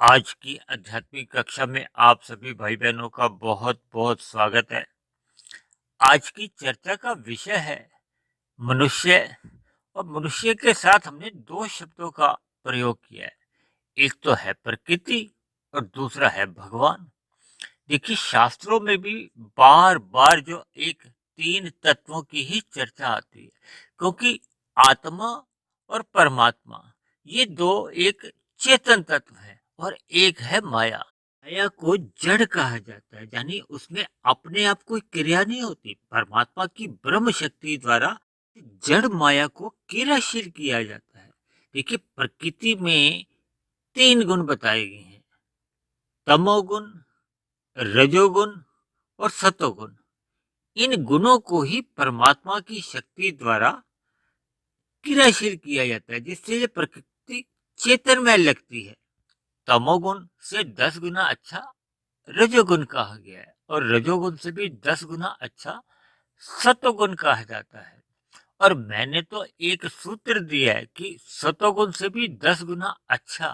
आज की आध्यात्मिक कक्षा में आप सभी भाई बहनों का बहुत बहुत स्वागत है। आज की चर्चा का विषय है मनुष्य। और मनुष्य के साथ हमने दो शब्दों का प्रयोग किया है। एक तो है प्रकृति और दूसरा है भगवान। देखिए, शास्त्रों में भी बार बार जो एक तीन तत्वों की ही चर्चा आती है, क्योंकि आत्मा और परमात्मा ये दो एक चेतन तत्व है और एक है माया। माया को जड़ कहा जाता है, यानी उसमें अपने आप कोई क्रिया नहीं होती। परमात्मा की ब्रह्म शक्ति द्वारा जड़ माया को क्रियाशील किया जाता है। देखिए, प्रकृति में तीन गुण बताए गए हैं: तमोगुण, रजोगुण और सतोगुण। इन गुणों को ही परमात्मा की शक्ति द्वारा क्रियाशील किया जाता है, जिससे ये प्रकृति चेतनमय लगती है। तमोगुण से 10 गुना अच्छा रजोगुण कहा गया है और रजोगुण से भी 10 गुना अच्छा सतोगुण कहा जाता है। और मैंने तो एक सूत्र दिया है कि सतोगुण से भी 10 गुना अच्छा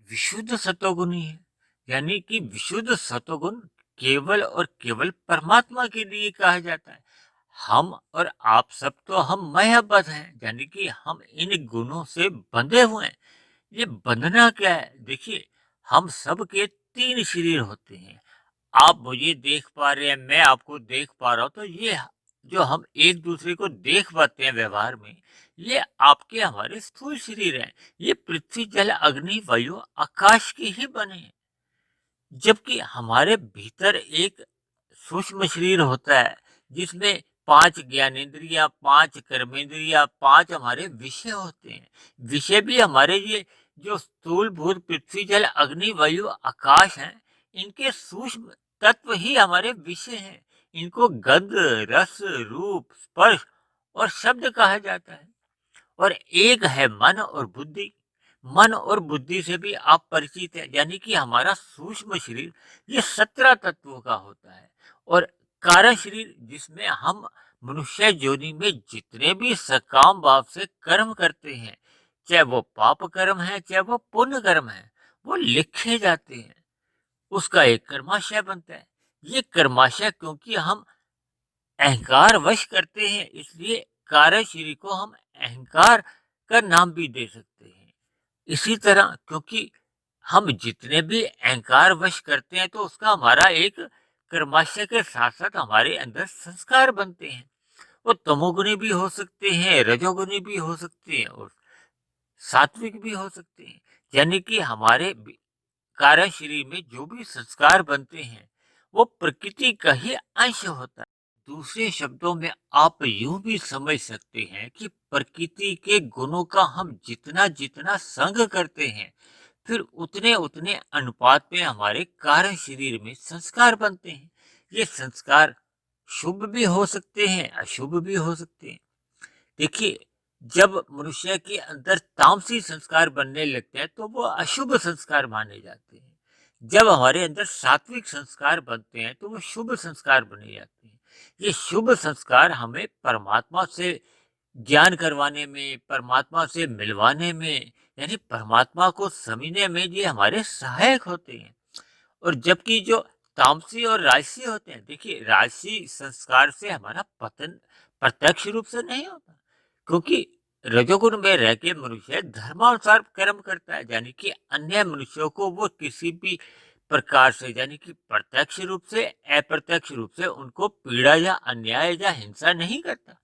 विशुद्ध सतोगुण ही है। यानी कि विशुद्ध सतोगुण केवल और केवल परमात्मा के लिए कहा जाता है। हम और आप सब तो हम मायाबद्ध हैं, यानी कि हम इन गुणों से बंधे हुए हैं। ये बंधना क्या है? देखिए, हम सब के तीन शरीर होते हैं। आप मुझे देख पा रहे हैं, मैं आपको देख पा रहा हूँ, तो ये जो हम एक दूसरे को देख पाते हैं व्यवहार में, ये आपके हमारे स्थूल शरीर हैं। ये पृथ्वी, जल, अग्नि, वायु, आकाश के ही बने हैं। जबकि हमारे भीतर एक सूक्ष्म शरीर होता है, जिसमें 5 ज्ञानेंद्रियाँ, 5 कर्मेंद्रियाँ, 5 हमारे विषय होते हैं। विषय भी हमारे ये जो स्थूलभूत पृथ्वी, जल, अग्नि, वायु, आकाश हैं, इनके सूक्ष्म तत्व ही हमारे विषय हैं। इनको गंध, रस, रूप, स्पर्श और शब्द कहा जाता है। और एक है मन और बुद्धि। मन और बुद्धि से भी आप परिचित हैं, यानी कि हमारा सूक्ष्म शरीर ये 17 तत्वों का होता है। और कारण शरीर, जिसमें हम मनुष्य योनि में जितने भी सकाम भाव से कर्म करते हैं, चाहे वो पाप कर्म है चाहे वो पुण्य कर्म है, वो लिखे जाते हैं। उसका एक कर्माशय बनता है। ये कर्माशय, क्योंकि हम अहंकार वश करते हैं, इसलिए कार्य शरीर को हम अहंकार का नाम भी दे सकते हैं। इसी तरह, क्योंकि हम जितने भी अहंकार वश करते हैं, तो उसका हमारा एक कर्माशय के साथ साथ हमारे अंदर संस्कार बनते हैं। वो तमोगुणी भी हो सकते हैं, रजोगुणी भी हो सकते हैं और सात्विक भी हो सकते हैं। यानी कि हमारे कार्य शरीर में जो भी संस्कार बनते हैं, वो प्रकृति का ही अंश होता है। दूसरे शब्दों में आप यूं भी समझ सकते हैं कि प्रकृति के गुणों का हम जितना जितना संग करते हैं, फिर उतने उतने अनुपात में हमारे कारण शरीर में संस्कार बनते हैं। ये संस्कार शुभ भी हो सकते हैं, अशुभ भी हो सकते हैं। देखिए, जब मनुष्य के अंदर तामसी संस्कार बनने लगते हैं, तो वो अशुभ संस्कार माने जाते हैं। जब हमारे अंदर सात्विक संस्कार बनते हैं, तो वो शुभ संस्कार बने जाते हैं। ये शुभ संस्कार हमें परमात्मा से ज्ञान करवाने में, परमात्मा से मिलवाने में, यानी परमात्मा को समझने में ये हमारे सहायक होते हैं। और जबकि जो तामसी और राजसी होते हैं, देखिए, राजसी संस्कार से हमारा पतन प्रत्यक्ष रूप से नहीं होता, क्योंकि रजोगुण में रह के मनुष्य धर्मानुसार कर्म करता है, यानी कि अन्य मनुष्यों को वो किसी भी प्रकार से, यानी कि प्रत्यक्ष रूप से, अप्रत्यक्ष रूप से उनको पीड़ा या अन्याय या हिंसा नहीं करता।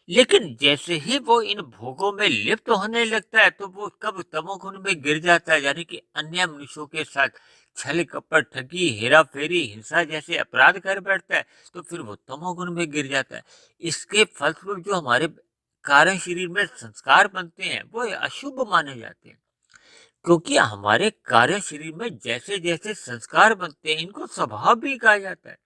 लेकिन जैसे ही वो इन भोगों में लिप्त होने लगता है, तो वो कब तमोगुण में गिर जाता है, यानी कि अन्य मनुष्यों के साथ छल कपट, ठगी, हेरा फेरी, हिंसा जैसे अपराध कर बैठता है, तो फिर वो तमोगुण में गिर जाता है। इसके फलस्वरूप जो हमारे कारण शरीर में संस्कार बनते हैं, वो अशुभ माने जाते हैं। क्योंकि हमारे कार्य शरीर में जैसे जैसे संस्कार बनते हैं, इनको स्वभाव भी कहा जाता है।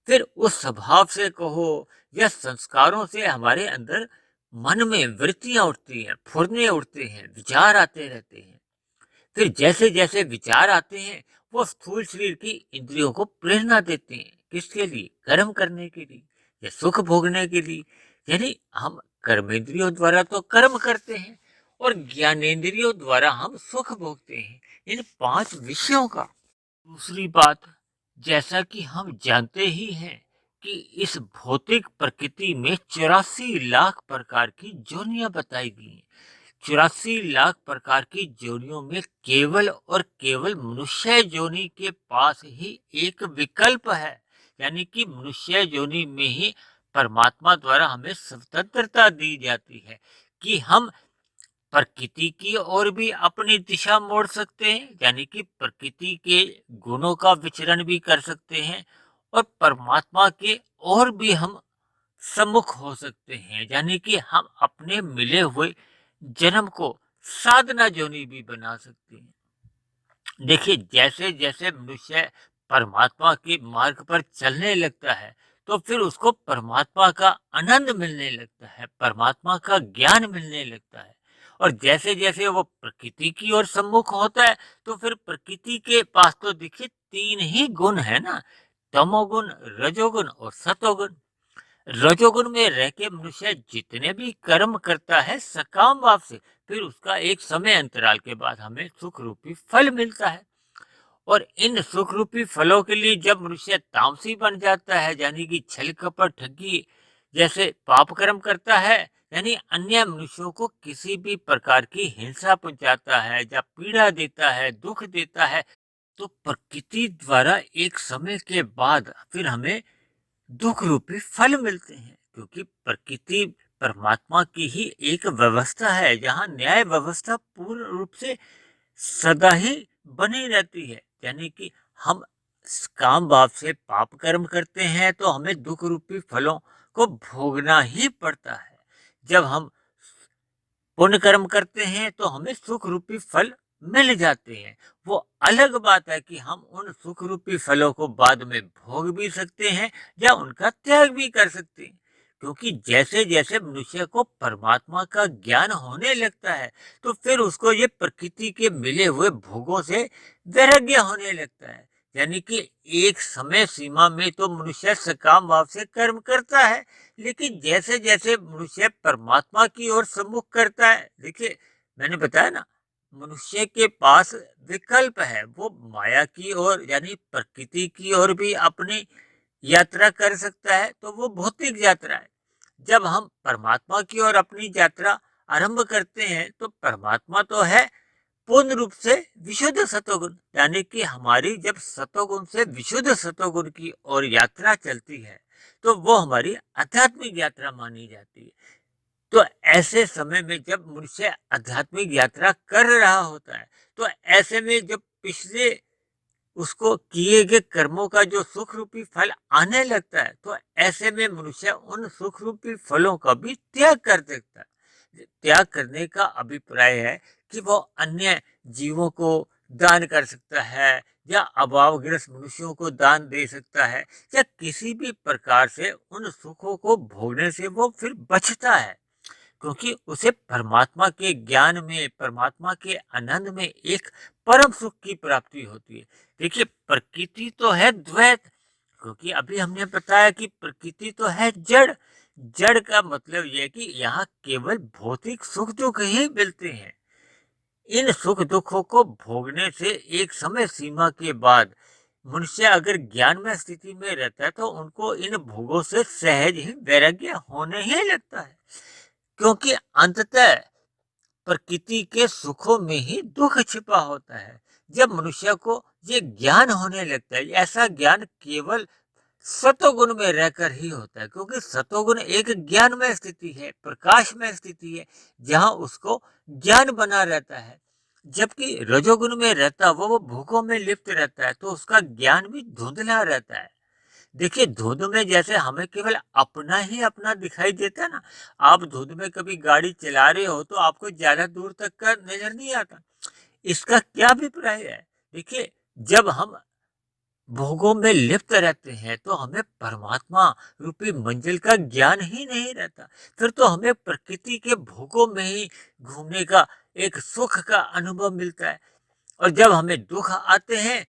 फिर उस स्वभाव से कहो या संस्कारों से हमारे अंदर मन में वृत्तियां उठती हैं, फुरने उठते हैं, विचार आते रहते हैं। फिर जैसे जैसे विचार आते हैं, वो स्थूल शरीर की इंद्रियों को प्रेरणा देते हैं। किसके लिए? कर्म करने के लिए या सुख भोगने के लिए। यानी हम कर्मेंद्रियों द्वारा तो कर्म करते हैं और ज्ञानेंद्रियों द्वारा हम सुख भोगते हैं। इन 5 विषयों का। दूसरी बात, जैसा कि हम जानते ही हैं कि इस भौतिक प्रकृति में 84 लाख प्रकार की जोनियां बताई गई हैं। 84 लाख प्रकार की जोनियों में केवल और केवल मनुष्य जोनि के पास ही एक विकल्प है, यानी कि मनुष्य जोनि में ही परमात्मा द्वारा हमें स्वतंत्रता दी जाती है कि हम प्रकृति की ओर भी अपनी दिशा मोड़ सकते हैं, यानी कि प्रकृति के गुणों का विचरण भी कर सकते हैं, और परमात्मा के और भी हम सम्मुख हो सकते हैं, यानी कि हम अपने मिले हुए जन्म को साधना जोनी भी बना सकते हैं। देखिए, जैसे जैसे मनुष्य परमात्मा के मार्ग पर चलने लगता है, तो फिर उसको परमात्मा का आनंद मिलने लगता है, परमात्मा का ज्ञान मिलने लगता है। और जैसे जैसे वो प्रकृति की ओर सम्मुख होता है, तो फिर प्रकृति के पास तो देखिए 3 ही गुण है ना, तमोगुण, रजोगुण और सतोगुण। रजोगुण में रह के मनुष्य जितने भी कर्म करता है सकाम भाव से, फिर उसका एक समय अंतराल के बाद हमें सुख रूपी फल मिलता है। और इन सुख रूपी फलों के लिए जब मनुष्य तामसी बन जाता है, यानी कि छल कपट ठगी जैसे पाप कर्म करता है, यानी अन्य मनुष्यों को किसी भी प्रकार की हिंसा पहुंचाता है या पीड़ा देता है, दुख देता है, तो प्रकृति द्वारा एक समय के बाद फिर हमें दुख रूपी फल मिलते हैं, क्योंकि प्रकृति परमात्मा की ही एक व्यवस्था है जहाँ न्याय व्यवस्था पूर्ण रूप से सदा ही बनी रहती है। यानी कि हम काम भाव से पाप कर्म करते हैं तो हमें दुख रूपी फलों को भोगना ही पड़ता है। जब हम पुण्य कर्म करते हैं तो हमें सुख रूपी फल मिल जाते हैं। वो अलग बात है कि हम उन सुख रूपी फलों को बाद में भोग भी सकते हैं या उनका त्याग भी कर सकते हैं, क्योंकि जैसे जैसे मनुष्य को परमात्मा का ज्ञान होने लगता है, तो फिर उसको ये प्रकृति के मिले हुए भोगों से वैराग्य होने लगता है। यानी कि एक समय सीमा में तो मनुष्य सकाम भाव से कर्म करता है, लेकिन जैसे जैसे मनुष्य परमात्मा की ओर सम्मुख करता है, देखिए मैंने बताया ना, मनुष्य के पास विकल्प है, वो माया की ओर यानी प्रकृति की ओर भी अपनी यात्रा कर सकता है, तो वो भौतिक यात्रा है। जब हम परमात्मा की ओर अपनी यात्रा आरंभ करते हैं, तो परमात्मा तो है पूर्ण रूप से विशुद्ध सतोगुण, यानी कि हमारी जब सतोगुण से विशुद्ध सतोगुण की ओर यात्रा चलती है, तो वो हमारी आध्यात्मिक यात्रा मानी जाती है। तो ऐसे समय में जब मनुष्य आध्यात्मिक यात्रा कर रहा होता है, तो ऐसे में जब पिछले उसको किए गए कर्मों का जो सुख रूपी फल आने लगता है, तो ऐसे में मनुष्य उन सुख रूपी फलों का भी त्याग कर देता है। त्याग करने का अभिप्राय है कि वो अन्य जीवों को दान कर सकता है, या अभावग्रस्त मनुष्यों को दान दे सकता है, या किसी भी प्रकार से उन सुखों को भोगने से वो फिर बचता है, क्योंकि उसे परमात्मा के ज्ञान में, परमात्मा के आनंद में एक परम सुख की प्राप्ति होती है। देखिए, प्रकृति तो है द्वैत, क्योंकि अभी हमने बताया कि प्रकृति तो है जड़। जड़ का मतलब यह है कि यहाँ केवल भौतिक सुख दुख ही मिलते हैं। इन सुख दुखों को भोगने से एक समय सीमा के बाद मनुष्य अगर ज्ञानमय स्थिति में रहता है, तो उनको इन भोगों से सहज ही वैराग्य होने ही लगता है, क्योंकि अंततः प्रकृति के सुखों में ही दुख छिपा होता है। जब मनुष्य को ये ज्ञान होने लगता है, ऐसा ज्ञान केवल सतोगुण में रहकर ही होता है, क्योंकि सतोगुण एक ज्ञानमय स्थिति है, प्रकाशमय स्थिति है, जहाँ उसको ज्ञान बना रहता है। जबकि रजोगुण में रहता है, वो भूखों में लिप्त रहता है, तो उसका ज्ञान भी धुंधला रहता है। देखिए, धुंध में जैसे हमें केवल अपना ही अपना दिखाई देता है ना, आप धुंध में कभी गाड़ी चला रहे हो तो आपको ज्यादा दूर तक का नजर नहीं आता। इसका क्या अभिप्राय है? देखिए, जब हम भोगों में लिप्त रहते हैं, तो हमें परमात्मा रूपी मंजिल का ज्ञान ही नहीं रहता। फिर तो हमें प्रकृति के भोगों में ही घूमने का एक सुख का अनुभव मिलता है। और जब हमें दुख आते हैं,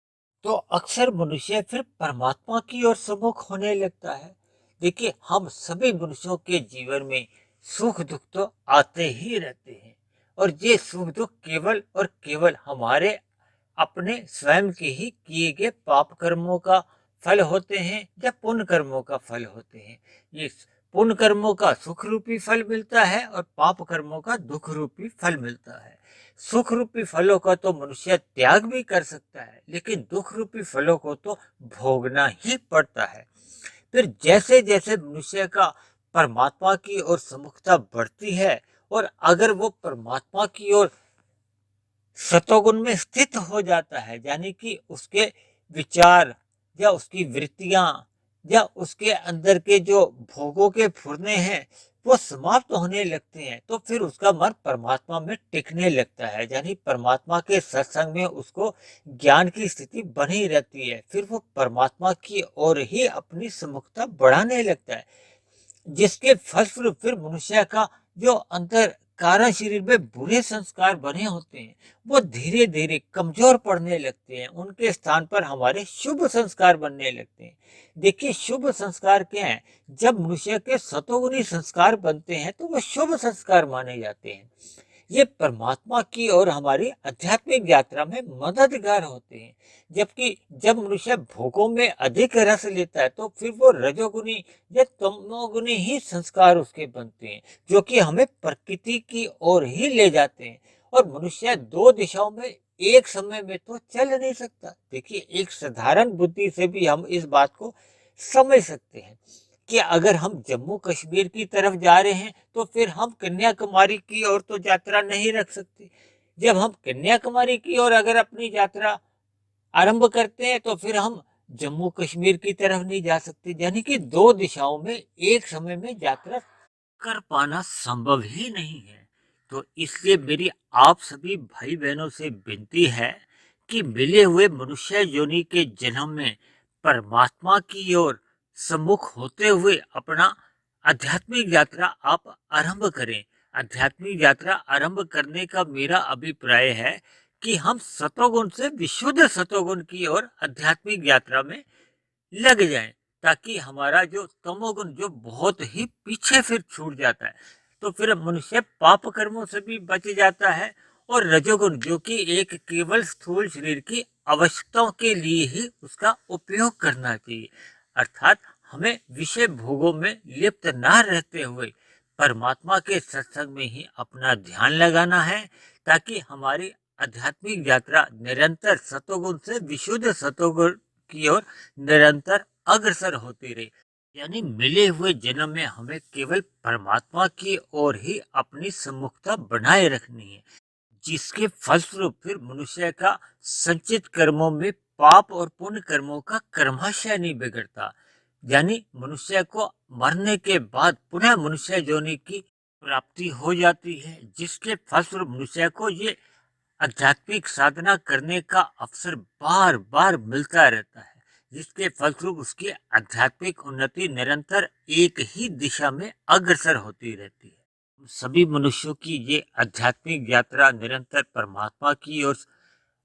तो अक्सर मनुष्य फिर परमात्मा की ओर सम्मुख होने लगता है। देखिए, हम सभी मनुष्यों के जीवन में सुख दुख तो आते ही रहते हैं, और ये सुख दुख केवल और केवल हमारे अपने स्वयं के ही किए गए पाप कर्मों का फल होते हैं या पुण्य कर्मों का फल होते हैं। ये पुण्य कर्मों का सुख रूपी फल मिलता है और पाप कर्मों का दुख रूपी फल मिलता है। सुख रूपी फलों का तो मनुष्य त्याग भी कर सकता है, लेकिन दुख रूपी फलों को तो भोगना ही पड़ता है। फिर जैसे जैसे मनुष्य का परमात्मा की ओर सम्मुखता बढ़ती है और अगर वो परमात्मा की ओर सतोगुण में स्थित हो जाता है, यानी कि उसके विचार या उसकी वृत्तियां या उसके अंदर के जो भोगों के फुरने हैं वो समाप्त होने लगते हैं, तो फिर उसका मन परमात्मा में टिकने लगता है, यानी परमात्मा के सत्संग में उसको ज्ञान की स्थिति बनी रहती है। फिर वो परमात्मा की ओर ही अपनी सम्मुखता बढ़ाने लगता है, जिसके फलस्वरूप फिर मनुष्य का जो अंतर कारण शरीर में बुरे संस्कार बने होते हैं वो धीरे धीरे कमजोर पड़ने लगते हैं, उनके स्थान पर हमारे शुभ संस्कार बनने लगते हैं। देखिए शुभ संस्कार क्या है, जब मनुष्य के सतोगुणी संस्कार बनते हैं तो वह शुभ संस्कार माने जाते हैं। ये परमात्मा की और हमारी आध्यात्मिक यात्रा में मददगार होते हैं। जबकि जब मनुष्य भोगों में अधिक रस लेता है तो फिर वो रजोगुनी या तमोगुनी ही संस्कार उसके बनते हैं, जो कि हमें प्रकृति की ओर ही ले जाते हैं। और मनुष्य दो दिशाओं में एक समय में तो चल नहीं सकता। देखिए एक साधारण बुद्धि से भी हम इस बात को समझ सकते हैं कि अगर हम जम्मू कश्मीर की तरफ जा रहे हैं तो फिर हम कन्याकुमारी की ओर तो यात्रा नहीं रख सकते। जब हम कन्याकुमारी की ओर अगर अपनी यात्रा आरंभ करते हैं तो फिर हम जम्मू कश्मीर की तरफ नहीं जा सकते, यानी कि दो दिशाओं में एक समय में यात्रा कर पाना संभव ही नहीं है। तो इसलिए मेरी आप सभी भाई बहनों से विनती है कि मिले हुए मनुष्य योनि के जन्म में परमात्मा की ओर सम्मुख होते हुए अपना आध्यात्मिक यात्रा आप आरंभ करें। आध्यात्मिक यात्रा आरंभ करने का मेरा अभिप्राय है कि हम सतोगुण से विशुद्ध सतोगुण की ओर आध्यात्मिक यात्रा में लग जाएं, ताकि हमारा जो तमोगुण जो बहुत ही पीछे फिर छूट जाता है, तो फिर मनुष्य पाप कर्मों से भी बच जाता है। और रजोगुण जो कि एक केवल स्थूल शरीर की आवश्यकताओं के लिए ही उसका उपयोग करना चाहिए, अर्थात हमें विषय भोगों में लिप्त ना रहते हुए परमात्मा के सत्संग में ही अपना ध्यान लगाना है, ताकि हमारी आध्यात्मिक यात्रा निरंतर सतोगुण से विशुद्ध सतोगुण की ओर निरंतर अग्रसर होती रही। यानी मिले हुए जन्म में हमें केवल परमात्मा की ओर ही अपनी सम्मुखता बनाए रखनी है, जिसके फलस्वरूप फिर मनुष्य का संचित कर्मों में पाप और पुण्य कर्मों का क्रमशः नहीं बिगड़ता। यानी मनुष्य को मरने के बाद पुनः मनुष्य योनि की प्राप्ति हो जाती है, जिसके फलस्वरूप मनुष्य को ये आध्यात्मिक साधना करने का अवसर बार बार मिलता रहता है, जिसके फलस्वरूप उसकी आध्यात्मिक उन्नति निरंतर एक ही दिशा में अग्रसर होती रहती है। सभी मनुष्यों की ये आध्यात्मिक यात्रा निरंतर परमात्मा की ओर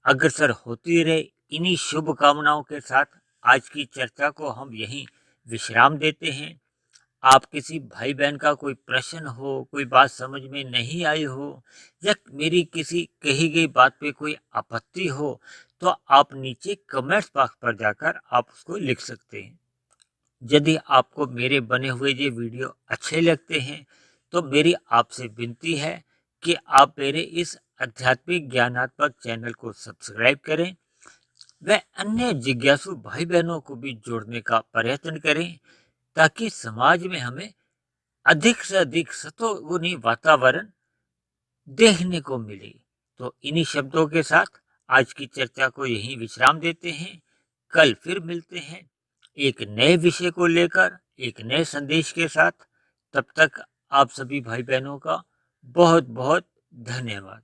अग्रसर होती रहे। इन्हीं शुभ कामनाओं के साथ आज की चर्चा को हम यहीं विश्राम देते हैं। आप किसी भाई बहन का कोई प्रश्न हो, कोई बात समझ में नहीं आई हो या मेरी किसी कही गई बात पे कोई आपत्ति हो, तो आप नीचे कमेंट्स बॉक्स पर जाकर आप उसको लिख सकते हैं। यदि आपको मेरे बने हुए ये वीडियो अच्छे लगते हैं तो मेरी आपसे विनती है कि आप मेरे इस आध्यात्मिक ज्ञानात्मक चैनल को सब्सक्राइब करें व अन्य जिज्ञासु भाई बहनों को भी जोड़ने का प्रयत्न करें, ताकि समाज में हमें अधिक से अधिक सतोगुणी वातावरण देखने को मिले। तो इन्हीं शब्दों के साथ आज की चर्चा को यहीं विश्राम देते हैं। कल फिर मिलते हैं एक नए विषय को लेकर, एक नए संदेश के साथ। तब तक आप सभी भाई बहनों का बहुत बहुत धन्यवाद।